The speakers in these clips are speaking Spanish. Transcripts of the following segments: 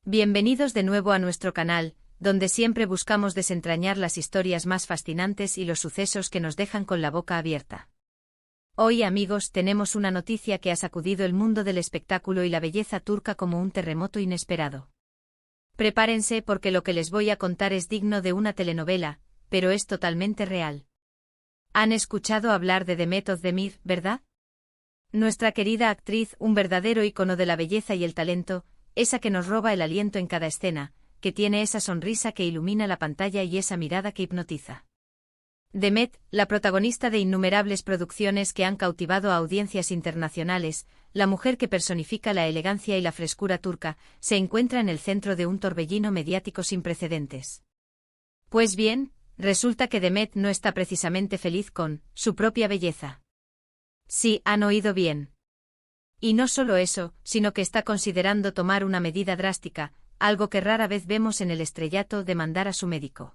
Bienvenidos de nuevo a nuestro canal, donde siempre buscamos desentrañar las historias más fascinantes y los sucesos que nos dejan con la boca abierta. Hoy, amigos, tenemos una noticia que ha sacudido el mundo del espectáculo y la belleza turca como un terremoto inesperado. Prepárense porque lo que les voy a contar es digno de una telenovela, pero es totalmente real. ¿Han escuchado hablar de Demet Özdemir, verdad? Nuestra querida actriz, un verdadero ícono de la belleza y el talento, esa que nos roba el aliento en cada escena, que tiene esa sonrisa que ilumina la pantalla y esa mirada que hipnotiza. Demet, la protagonista de innumerables producciones que han cautivado a audiencias internacionales, la mujer que personifica la elegancia y la frescura turca, se encuentra en el centro de un torbellino mediático sin precedentes. Pues bien, resulta que Demet no está precisamente feliz con su propia belleza. Sí, han oído bien. Y no solo eso, sino que está considerando tomar una medida drástica, algo que rara vez vemos en el estrellato, demandar a su médico.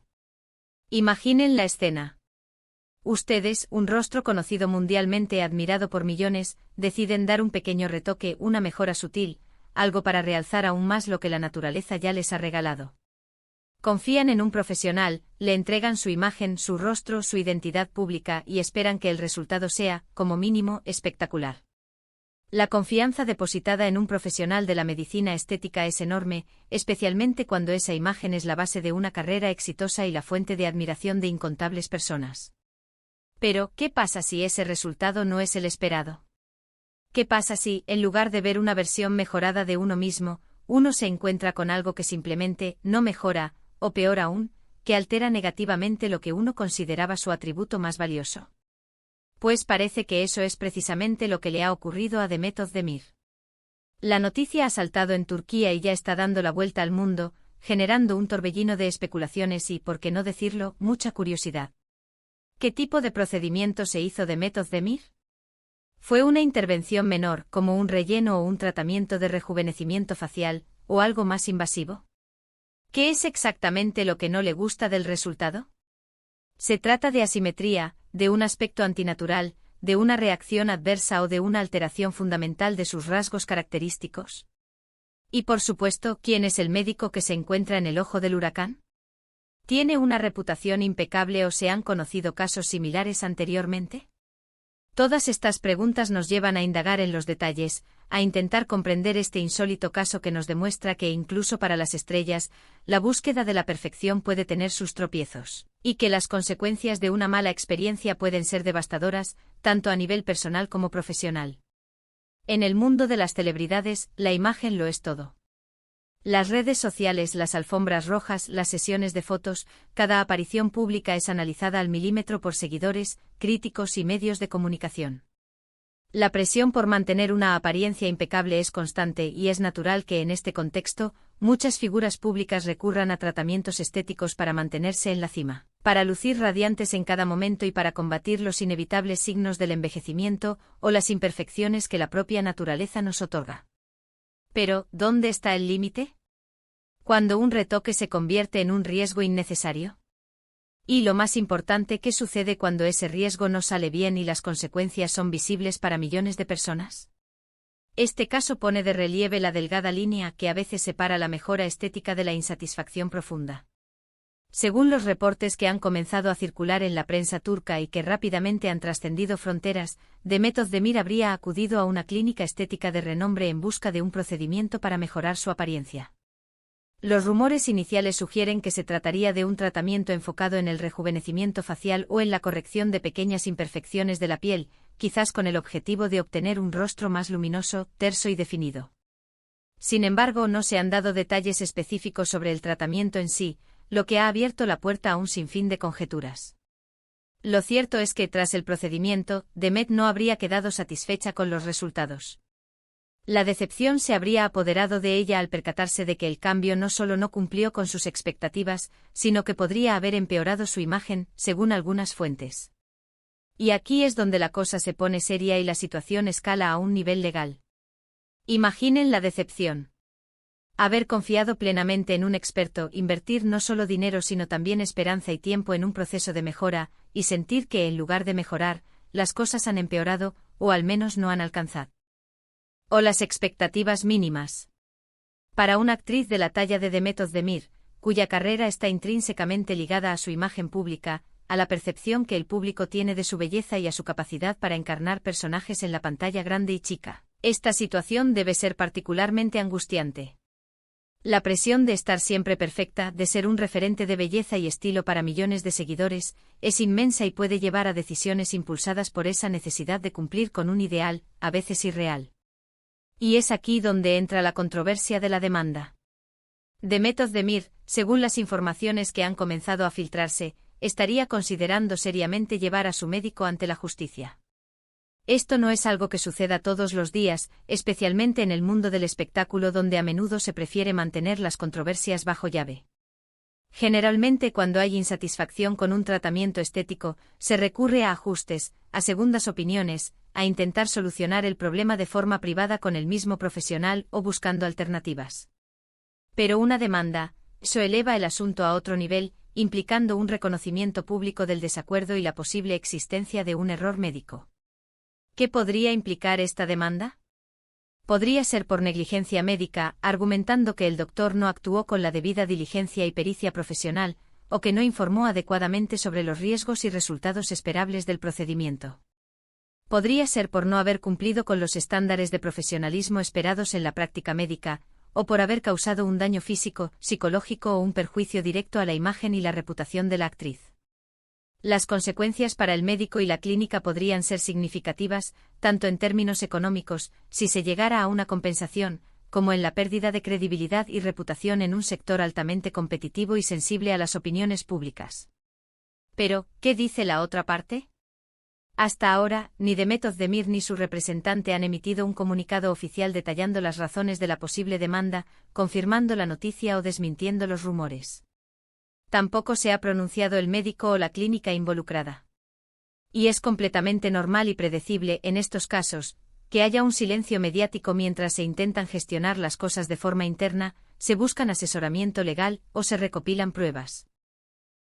Imaginen la escena. Ustedes, un rostro conocido mundialmente, admirado por millones, deciden dar un pequeño retoque, una mejora sutil, algo para realzar aún más lo que la naturaleza ya les ha regalado. Confían en un profesional, le entregan su imagen, su rostro, su identidad pública y esperan que el resultado sea, como mínimo, espectacular. La confianza depositada en un profesional de la medicina estética es enorme, especialmente cuando esa imagen es la base de una carrera exitosa y la fuente de admiración de incontables personas. Pero, ¿qué pasa si ese resultado no es el esperado? ¿Qué pasa si, en lugar de ver una versión mejorada de uno mismo, uno se encuentra con algo que simplemente no mejora, o peor aún, que altera negativamente lo que uno consideraba su atributo más valioso? Pues parece que eso es precisamente lo que le ha ocurrido a Demet Özdemir. La noticia ha saltado en Turquía y ya está dando la vuelta al mundo, generando un torbellino de especulaciones y, por qué no decirlo, mucha curiosidad. ¿Qué tipo de procedimiento se hizo Demet Özdemir? ¿Fue una intervención menor, como un relleno o un tratamiento de rejuvenecimiento facial, o algo más invasivo? ¿Qué es exactamente lo que no le gusta del resultado? ¿Se trata de asimetría, de un aspecto antinatural, de una reacción adversa o de una alteración fundamental de sus rasgos característicos? Y por supuesto, ¿quién es el médico que se encuentra en el ojo del huracán? ¿Tiene una reputación impecable o se han conocido casos similares anteriormente? Todas estas preguntas nos llevan a indagar en los detalles, a intentar comprender este insólito caso que nos demuestra que incluso para las estrellas, la búsqueda de la perfección puede tener sus tropiezos, y que las consecuencias de una mala experiencia pueden ser devastadoras, tanto a nivel personal como profesional. En el mundo de las celebridades, la imagen lo es todo. Las redes sociales, las alfombras rojas, las sesiones de fotos, cada aparición pública es analizada al milímetro por seguidores, críticos y medios de comunicación. La presión por mantener una apariencia impecable es constante y es natural que en este contexto, muchas figuras públicas recurran a tratamientos estéticos para mantenerse en la cima, para lucir radiantes en cada momento y para combatir los inevitables signos del envejecimiento o las imperfecciones que la propia naturaleza nos otorga. Pero, ¿dónde está el límite? ¿Cuando un retoque se convierte en un riesgo innecesario? Y lo más importante, ¿qué sucede cuando ese riesgo no sale bien y las consecuencias son visibles para millones de personas? Este caso pone de relieve la delgada línea que a veces separa la mejora estética de la insatisfacción profunda. Según los reportes que han comenzado a circular en la prensa turca y que rápidamente han trascendido fronteras, Demet Özdemir habría acudido a una clínica estética de renombre en busca de un procedimiento para mejorar su apariencia. Los rumores iniciales sugieren que se trataría de un tratamiento enfocado en el rejuvenecimiento facial o en la corrección de pequeñas imperfecciones de la piel, quizás con el objetivo de obtener un rostro más luminoso, terso y definido. Sin embargo, no se han dado detalles específicos sobre el tratamiento en sí, lo que ha abierto la puerta a un sinfín de conjeturas. Lo cierto es que tras el procedimiento, Demet no habría quedado satisfecha con los resultados. La decepción se habría apoderado de ella al percatarse de que el cambio no solo no cumplió con sus expectativas, sino que podría haber empeorado su imagen, según algunas fuentes. Y aquí es donde la cosa se pone seria y la situación escala a un nivel legal. Imaginen la decepción. Haber confiado plenamente en un experto, invertir no solo dinero sino también esperanza y tiempo en un proceso de mejora, y sentir que en lugar de mejorar, las cosas han empeorado, o al menos no han alcanzado. O las expectativas mínimas. Para una actriz de la talla de Demet Özdemir, cuya carrera está intrínsecamente ligada a su imagen pública, a la percepción que el público tiene de su belleza y a su capacidad para encarnar personajes en la pantalla grande y chica, esta situación debe ser particularmente angustiante. La presión de estar siempre perfecta, de ser un referente de belleza y estilo para millones de seguidores, es inmensa y puede llevar a decisiones impulsadas por esa necesidad de cumplir con un ideal, a veces irreal. Y es aquí donde entra la controversia de la demanda. Demet Özdemir, según las informaciones que han comenzado a filtrarse, estaría considerando seriamente llevar a su médico ante la justicia. Esto no es algo que suceda todos los días, especialmente en el mundo del espectáculo donde a menudo se prefiere mantener las controversias bajo llave. Generalmente cuando hay insatisfacción con un tratamiento estético, se recurre a ajustes, a segundas opiniones, a intentar solucionar el problema de forma privada con el mismo profesional o buscando alternativas. Pero una demanda, eso eleva el asunto a otro nivel, implicando un reconocimiento público del desacuerdo y la posible existencia de un error médico. ¿Qué podría implicar esta demanda? Podría ser por negligencia médica, argumentando que el doctor no actuó con la debida diligencia y pericia profesional, o que no informó adecuadamente sobre los riesgos y resultados esperables del procedimiento. Podría ser por no haber cumplido con los estándares de profesionalismo esperados en la práctica médica, o por haber causado un daño físico, psicológico o un perjuicio directo a la imagen y la reputación de la actriz. Las consecuencias para el médico y la clínica podrían ser significativas, tanto en términos económicos, si se llegara a una compensación, como en la pérdida de credibilidad y reputación en un sector altamente competitivo y sensible a las opiniones públicas. Pero, ¿qué dice la otra parte? Hasta ahora, ni Demet Özdemir ni su representante han emitido un comunicado oficial detallando las razones de la posible demanda, confirmando la noticia o desmintiendo los rumores. Tampoco se ha pronunciado el médico o la clínica involucrada. Y es completamente normal y predecible en estos casos, que haya un silencio mediático mientras se intentan gestionar las cosas de forma interna, se buscan asesoramiento legal o se recopilan pruebas.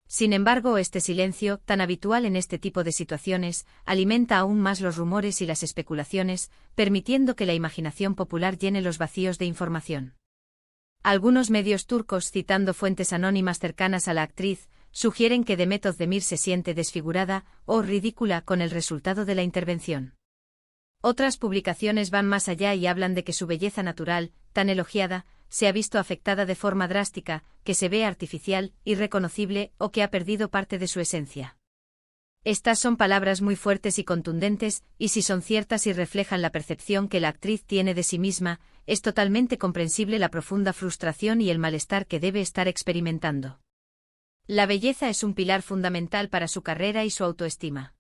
Sin embargo, este silencio, tan habitual en este tipo de situaciones, alimenta aún más los rumores y las especulaciones, permitiendo que la imaginación popular llene los vacíos de información. Algunos medios turcos, citando fuentes anónimas cercanas a la actriz, sugieren que Demet Özdemir se siente desfigurada o ridícula con el resultado de la intervención. Otras publicaciones van más allá y hablan de que su belleza natural, tan elogiada, se ha visto afectada de forma drástica, que se ve artificial, irreconocible o que ha perdido parte de su esencia. Estas son palabras muy fuertes y contundentes, y si son ciertas y reflejan la percepción que la actriz tiene de sí misma, es totalmente comprensible la profunda frustración y el malestar que debe estar experimentando. La belleza es un pilar fundamental para su carrera y su autoestima.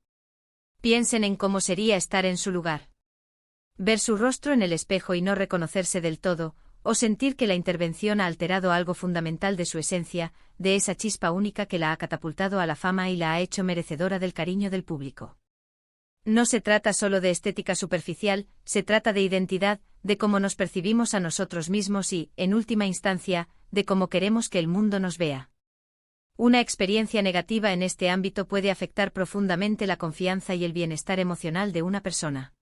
Piensen en cómo sería estar en su lugar. Ver su rostro en el espejo y no reconocerse del todo, o sentir que la intervención ha alterado algo fundamental de su esencia, de esa chispa única que la ha catapultado a la fama y la ha hecho merecedora del cariño del público. No se trata solo de estética superficial, se trata de identidad, de cómo nos percibimos a nosotros mismos y, en última instancia, de cómo queremos que el mundo nos vea. Una experiencia negativa en este ámbito puede afectar profundamente la confianza y el bienestar emocional de una persona.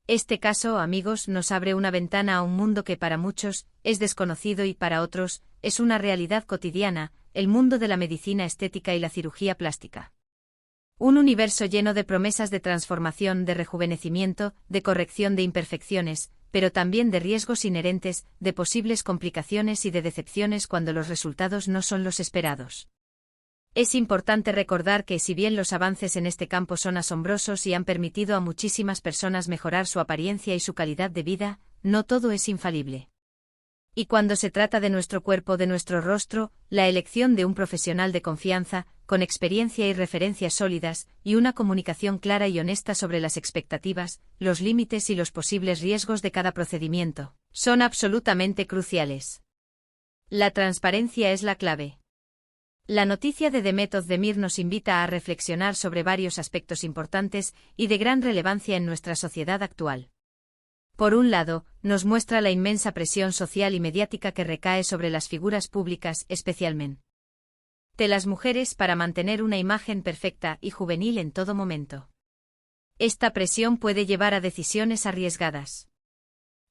Este caso, amigos, nos abre una ventana a un mundo que para muchos es desconocido y para otros es una realidad cotidiana, el mundo de la medicina estética y la cirugía plástica. Un universo lleno de promesas de transformación, de rejuvenecimiento, de corrección de imperfecciones, pero también de riesgos inherentes, de posibles complicaciones y de decepciones cuando los resultados no son los esperados. Es importante recordar que si bien los avances en este campo son asombrosos y han permitido a muchísimas personas mejorar su apariencia y su calidad de vida, no todo es infalible. Y cuando se trata de nuestro cuerpo, de nuestro rostro, la elección de un profesional de confianza, con experiencia y referencias sólidas, y una comunicación clara y honesta sobre las expectativas, los límites y los posibles riesgos de cada procedimiento, son absolutamente cruciales. La transparencia es la clave. La noticia de Demet Özdemir nos invita a reflexionar sobre varios aspectos importantes y de gran relevancia en nuestra sociedad actual. Por un lado, nos muestra la inmensa presión social y mediática que recae sobre las figuras públicas, especialmente de las mujeres, para mantener una imagen perfecta y juvenil en todo momento. Esta presión puede llevar a decisiones arriesgadas.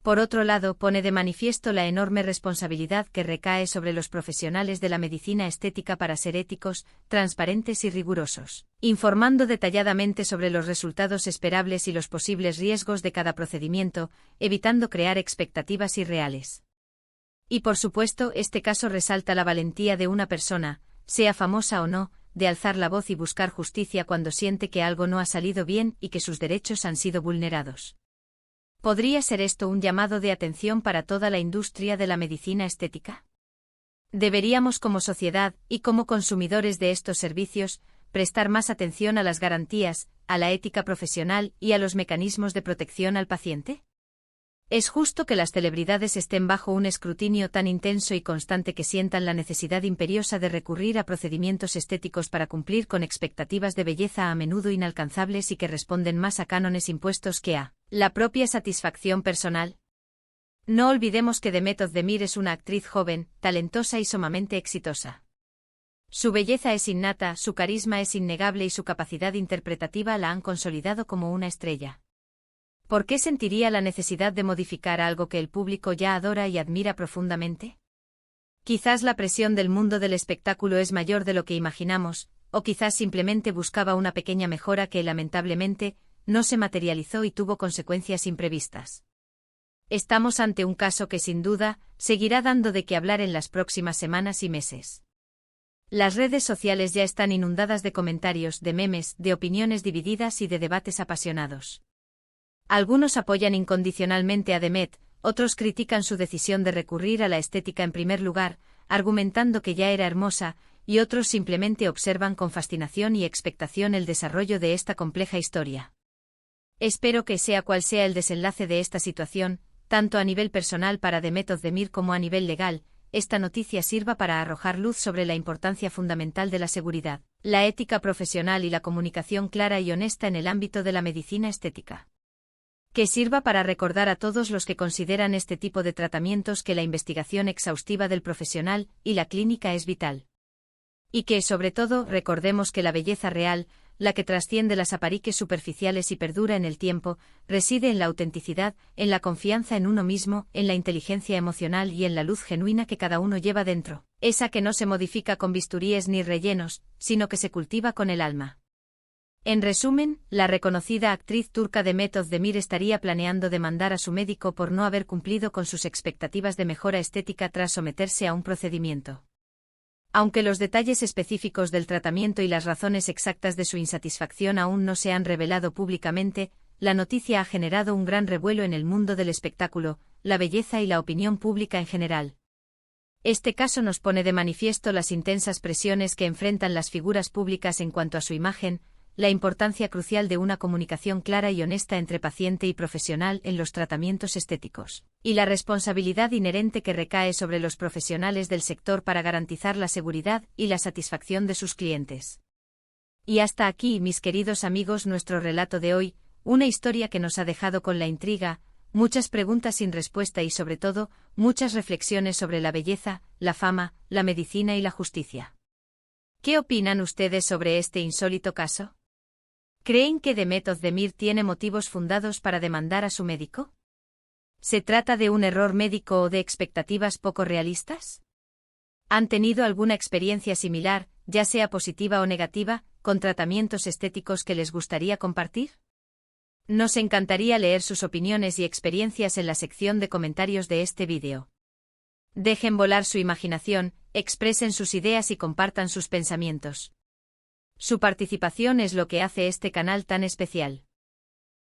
Por otro lado, pone de manifiesto la enorme responsabilidad que recae sobre los profesionales de la medicina estética para ser éticos, transparentes y rigurosos, informando detalladamente sobre los resultados esperables y los posibles riesgos de cada procedimiento, evitando crear expectativas irreales. Y por supuesto, este caso resalta la valentía de una persona, sea famosa o no, de alzar la voz y buscar justicia cuando siente que algo no ha salido bien y que sus derechos han sido vulnerados. ¿Podría ser esto un llamado de atención para toda la industria de la medicina estética? Deberíamos como sociedad, y como consumidores de estos servicios, prestar más atención a las garantías, a la ética profesional y a los mecanismos de protección al paciente. Es justo que las celebridades estén bajo un escrutinio tan intenso y constante que sientan la necesidad imperiosa de recurrir a procedimientos estéticos para cumplir con expectativas de belleza a menudo inalcanzables y que responden más a cánones impuestos que a la propia satisfacción personal. No olvidemos que Demet Özdemir es una actriz joven, talentosa y sumamente exitosa. Su belleza es innata, su carisma es innegable y su capacidad interpretativa la han consolidado como una estrella. ¿Por qué sentiría la necesidad de modificar algo que el público ya adora y admira profundamente? Quizás la presión del mundo del espectáculo es mayor de lo que imaginamos, o quizás simplemente buscaba una pequeña mejora que lamentablemente no se materializó y tuvo consecuencias imprevistas. Estamos ante un caso que sin duda seguirá dando de qué hablar en las próximas semanas y meses. Las redes sociales ya están inundadas de comentarios, de memes, de opiniones divididas y de debates apasionados. Algunos apoyan incondicionalmente a Demet, otros critican su decisión de recurrir a la estética en primer lugar, argumentando que ya era hermosa, y otros simplemente observan con fascinación y expectación el desarrollo de esta compleja historia. Espero que sea cual sea el desenlace de esta situación, tanto a nivel personal para Demet Özdemir como a nivel legal, esta noticia sirva para arrojar luz sobre la importancia fundamental de la seguridad, la ética profesional y la comunicación clara y honesta en el ámbito de la medicina estética. Que sirva para recordar a todos los que consideran este tipo de tratamientos que la investigación exhaustiva del profesional y la clínica es vital. Y que, sobre todo, recordemos que la belleza real, la que trasciende las apariques superficiales y perdura en el tiempo, reside en la autenticidad, en la confianza en uno mismo, en la inteligencia emocional y en la luz genuina que cada uno lleva dentro, esa que no se modifica con bisturíes ni rellenos, sino que se cultiva con el alma. En resumen, la reconocida actriz turca Demet Özdemir estaría planeando demandar a su médico por no haber cumplido con sus expectativas de mejora estética tras someterse a un procedimiento. Aunque los detalles específicos del tratamiento y las razones exactas de su insatisfacción aún no se han revelado públicamente, la noticia ha generado un gran revuelo en el mundo del espectáculo, la belleza y la opinión pública en general. Este caso nos pone de manifiesto las intensas presiones que enfrentan las figuras públicas en cuanto a su imagen, la importancia crucial de una comunicación clara y honesta entre paciente y profesional en los tratamientos estéticos, y la responsabilidad inherente que recae sobre los profesionales del sector para garantizar la seguridad y la satisfacción de sus clientes. Y hasta aquí, mis queridos amigos, nuestro relato de hoy, una historia que nos ha dejado con la intriga, muchas preguntas sin respuesta y sobre todo, muchas reflexiones sobre la belleza, la fama, la medicina y la justicia. ¿Qué opinan ustedes sobre este insólito caso? ¿Creen que Demet Özdemir tiene motivos fundados para demandar a su médico? ¿Se trata de un error médico o de expectativas poco realistas? ¿Han tenido alguna experiencia similar, ya sea positiva o negativa, con tratamientos estéticos que les gustaría compartir? Nos encantaría leer sus opiniones y experiencias en la sección de comentarios de este vídeo. Dejen volar su imaginación, expresen sus ideas y compartan sus pensamientos. Su participación es lo que hace este canal tan especial.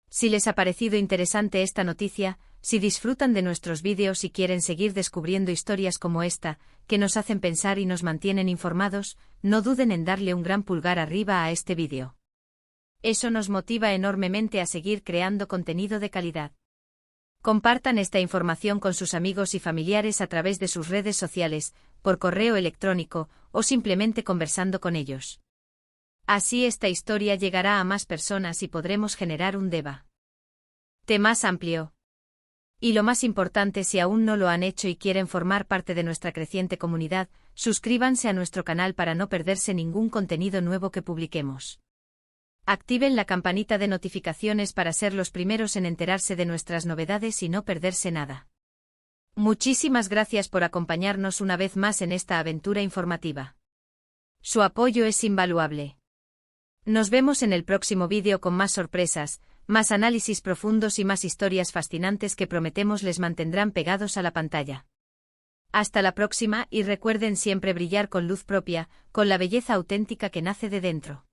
Si les ha parecido interesante esta noticia, si disfrutan de nuestros vídeos y quieren seguir descubriendo historias como esta, que nos hacen pensar y nos mantienen informados, no duden en darle un gran pulgar arriba a este vídeo. Eso nos motiva enormemente a seguir creando contenido de calidad. Compartan esta información con sus amigos y familiares a través de sus redes sociales, por correo electrónico, o simplemente conversando con ellos. Así esta historia llegará a más personas y podremos generar un debate más amplio. Y lo más importante, si aún no lo han hecho y quieren formar parte de nuestra creciente comunidad, suscríbanse a nuestro canal para no perderse ningún contenido nuevo que publiquemos. Activen la campanita de notificaciones para ser los primeros en enterarse de nuestras novedades y no perderse nada. Muchísimas gracias por acompañarnos una vez más en esta aventura informativa. Su apoyo es invaluable. Nos vemos en el próximo vídeo con más sorpresas, más análisis profundos y más historias fascinantes que prometemos les mantendrán pegados a la pantalla. Hasta la próxima y recuerden siempre brillar con luz propia, con la belleza auténtica que nace de dentro.